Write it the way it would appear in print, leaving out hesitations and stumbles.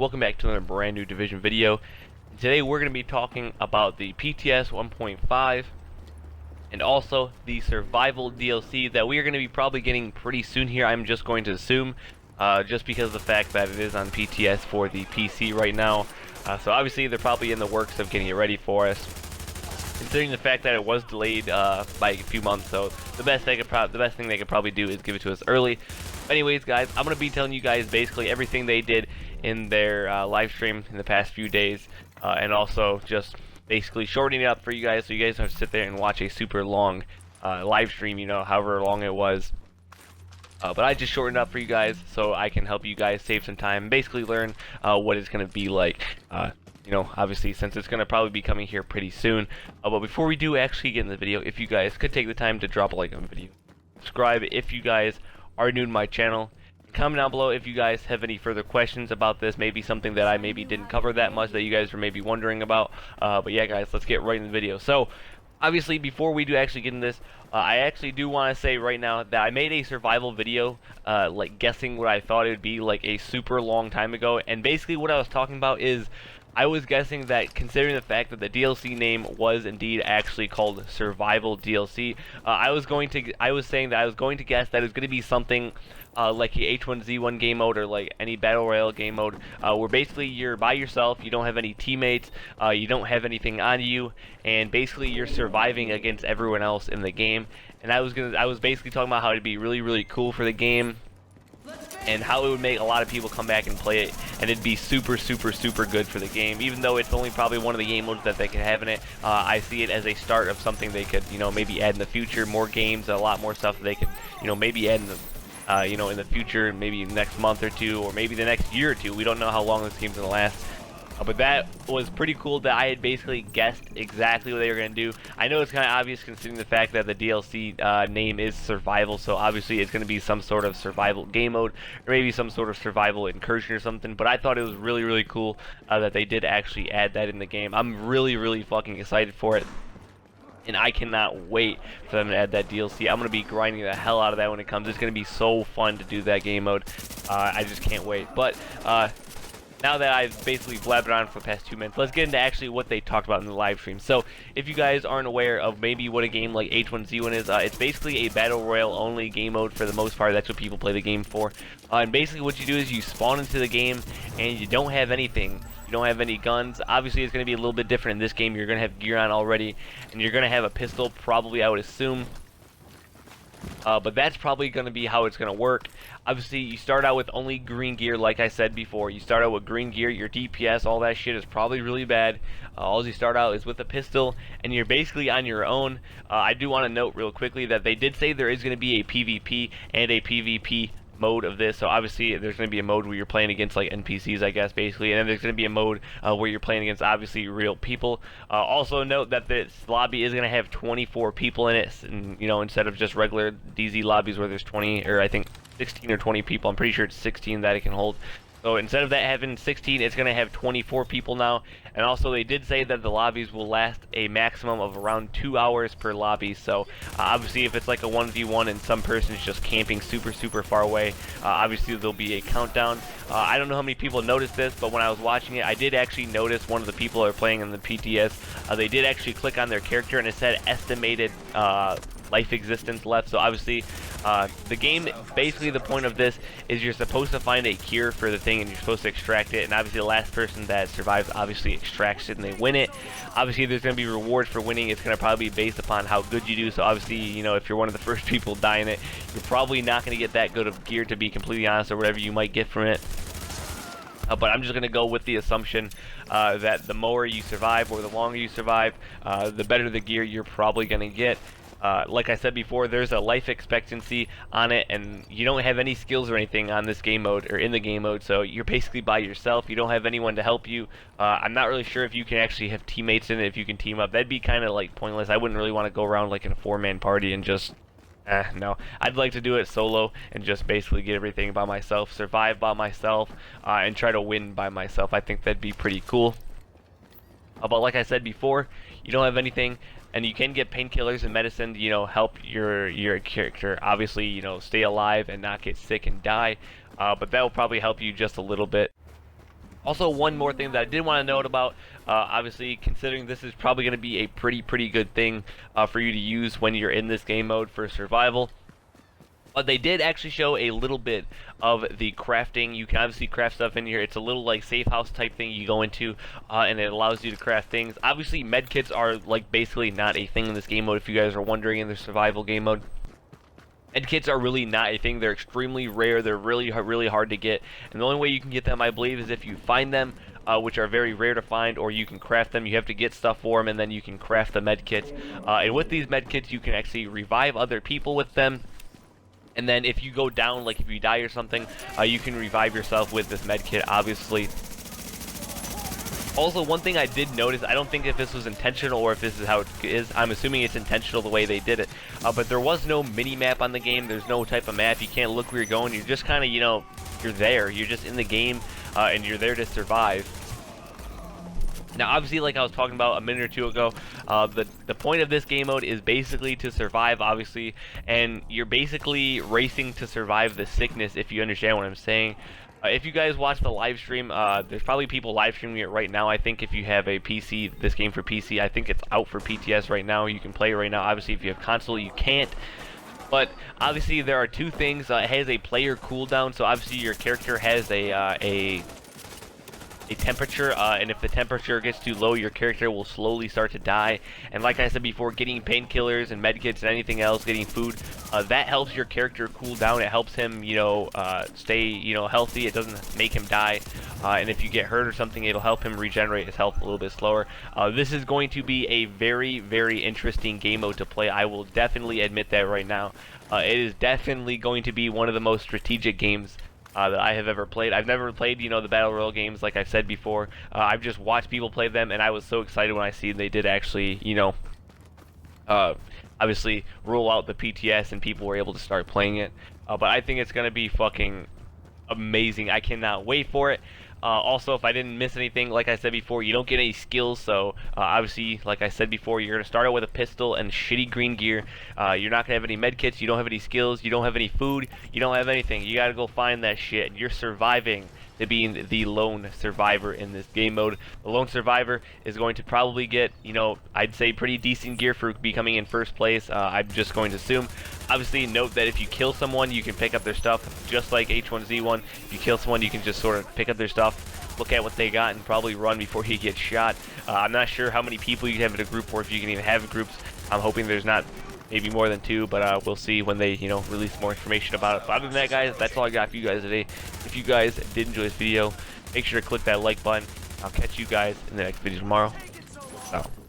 welcome back to another brand new Division video. Today we're going to be talking about the Pts 1.5 and also the survival DLC that we are going to be probably getting pretty soon here. I'm just going to assume, just because of the fact that it is on PTS for the PC right now. So obviously they're probably in the works of getting it ready for us, considering the fact that it was delayed by a few months. So the best thing they could probably do is give it to us early. Anyways, guys, I'm going to be telling you guys basically everything they did in their live stream in the past few days, and also just basically shortening it up for you guys so you guys don't have to sit there and watch a super long live stream, you know, however long it was. But I just shortened it up for you guys so I can help you guys save some time and basically learn what it's going to be like. You know, obviously, since it's going to probably be coming here pretty soon. But before we do actually get in the video, if you guys could take the time to drop a like on the video, subscribe if you guys are new to my channel, comment down below if you guys have any further questions about this, maybe something that I maybe didn't cover that much that you guys were maybe wondering about. But yeah, guys, let's get right in the video. So obviously, before we do actually get in this, I actually do want to say right now that I made a survival video, like guessing what I thought it would be like a super long time ago, and basically what I was talking about is I was guessing that, considering the fact that the DLC name was indeed actually called Survival DLC, I was saying that I was going to guess that it's going to be something like the H1Z1 game mode or like any battle royale game mode, where basically you're by yourself, you don't have any teammates, you don't have anything on you, and basically you're surviving against everyone else in the game. And I was basically talking about how it'd be really cool for the game, and how it would make a lot of people come back and play it, and it'd be super good for the game. Even though it's only probably one of the game modes that they can have in it, I see it as a start of something they could, you know, maybe add in the future, more games, a lot more stuff that they could, you know, maybe add in the, you know, in the future, maybe next month or two, or maybe the next year or two. We don't know how long this game's gonna last. But that was pretty cool that I had basically guessed exactly what they were going to do. I know it's kind of obvious considering the fact that the DLC name is Survival, so obviously it's going to be some sort of survival game mode, or maybe some sort of survival incursion or something, but I thought it was really cool that they did actually add that in the game. I'm really fucking excited for it, and I cannot wait for them to add that DLC. I'm going to be grinding the hell out of that when it comes. It's going to be so fun to do that game mode. I just can't wait. But now that I've basically blabbered on for the past 2 minutes, let's get into actually what they talked about in the live stream. So, if you guys aren't aware of maybe what a game like H1Z1 is, it's basically a battle royale only game mode for the most part. That's what people play the game for. And basically what you do is you spawn into the game and you don't have anything. You don't have any guns. Obviously it's going to be a little bit different in this game. You're going to have gear on already, and you're going to have a pistol probably, I would assume. But that's probably going to be how it's going to work. Obviously, you start out with only green gear, like I said before. You start out with green gear, your DPS, all that shit is probably really bad. All you start out is with a pistol, and you're basically on your own. I do want to note real quickly that they did say there is going to be a PvP and a PvP mode of this. So obviously there's going to be a mode where you're playing against like NPCs, I guess, basically, and then there's going to be a mode where you're playing against obviously real people. Also note that this lobby is going to have 24 people in it, and, you know, instead of just regular DZ lobbies where there's 20, or I think 16 or 20 people. I'm pretty sure it's 16 that it can hold. So instead of that having 16, it's going to have 24 people now. And also they did say that the lobbies will last a maximum of around 2 hours per lobby. So obviously if it's like a 1v1 and some person's just camping super far away, obviously there'll be a countdown. I don't know how many people noticed this, but when I was watching it, I did actually notice one of the people that are playing in the PTS, they did actually click on their character and it said estimated life existence left. So obviously the game, basically the point of this is you're supposed to find a cure for the thing and you're supposed to extract it, and obviously the last person that survives obviously extracts it and they win it. Obviously there's going to be rewards for winning. It's going to probably be based upon how good you do. So obviously, you know, if you're one of the first people dying it, you're probably not going to get that good of gear, to be completely honest, or whatever you might get from it. But I'm just going to go with the assumption that the more you survive or the longer you survive, the better the gear you're probably going to get. Like I said before, there's a life expectancy on it, and you don't have any skills or anything on this game mode, or in the game mode, so you're basically by yourself. You don't have anyone to help you. I'm not really sure if you can actually have teammates in it, if you can team up. That'd be kind of like pointless. I wouldn't really want to go around like in a 4-man party and just no. I'd like to do it solo and just basically get everything by myself, survive by myself, and try to win by myself. I think that'd be pretty cool. But like I said before, you don't have anything, and you can get painkillers and medicine to, you know, help your character, obviously, you know, stay alive and not get sick and die. But that will probably help you just a little bit. Also, one more thing that I did want to note about, obviously, considering this is probably going to be a pretty good thing for you to use when you're in this game mode for survival. But they did actually show a little bit of the crafting. You can obviously craft stuff in here. It's a little like safe house type thing you go into, and it allows you to craft things. Obviously, medkits are like basically not a thing in this game mode. If you guys are wondering, in the survival game mode, medkits are really not a thing. They're extremely rare. They're really hard to get, and the only way you can get them, I believe, is if you find them. Which are very rare to find, or you can craft them. You have to get stuff for them, and then you can craft the medkits. And with these medkits, you can actually revive other people with them. And then if you go down, like if you die or something, you can revive yourself with this medkit, obviously. Also, one thing I did notice, I don't think if this was intentional or if this is how it is. I'm assuming it's intentional the way they did it. But there was no mini-map on the game. There's no type of map. You can't look where you're going. You're just kind of, you know, you're there. You're just in the game, and you're there to survive. Now, obviously, like I was talking about a minute or two ago, the point of this game mode is basically to survive, obviously, and you're basically racing to survive the sickness, if you understand what I'm saying. If you guys watch the live stream, there's probably people live streaming it right now. I think if you have a PC, this game for PC, I think it's out for PTS right now. You can play it right now. Obviously, if you have console, you can't. But obviously, there are two things. It has a player cooldown, so obviously your character has a temperature, and if the temperature gets too low, your character will slowly start to die. And like I said before, getting painkillers and medkits and anything else, getting food, that helps your character cool down. It helps him, you know, stay, you know, healthy. It doesn't make him die. And if you get hurt or something, it'll help him regenerate his health a little bit slower. This is going to be a very interesting game mode to play. I will definitely admit that right now. It is definitely going to be one of the most strategic games that I have ever played. I've never played, you know, the Battle Royale games, like I've said before. I've just watched people play them, and I was so excited when I see they did actually, you know, obviously roll out the PTS and people were able to start playing it. But I think it's going to be fucking amazing. I cannot wait for it. Also, if I didn't miss anything, like I said before, you don't get any skills, so obviously, like I said before, you're going to start out with a pistol and shitty green gear. You're not going to have any medkits, you don't have any skills, you don't have any food, you don't have anything. You got to go find that shit. You're surviving to being the lone survivor in this game mode. The lone survivor is going to probably get, you know, I'd say pretty decent gear for becoming in first place. I'm just going to assume. Obviously, note that if you kill someone, you can pick up their stuff, just like H1Z1. If you kill someone, you can just sort of pick up their stuff, look at what they got, and probably run before you get shot. I'm not sure how many people you can have in a group, or if you can even have groups. I'm hoping there's not maybe more than 2, but we'll see when they, you know, release more information about it. But other than that, guys, that's all I got for you guys today. If you guys did enjoy this video, make sure to click that like button. I'll catch you guys in the next video tomorrow. Out.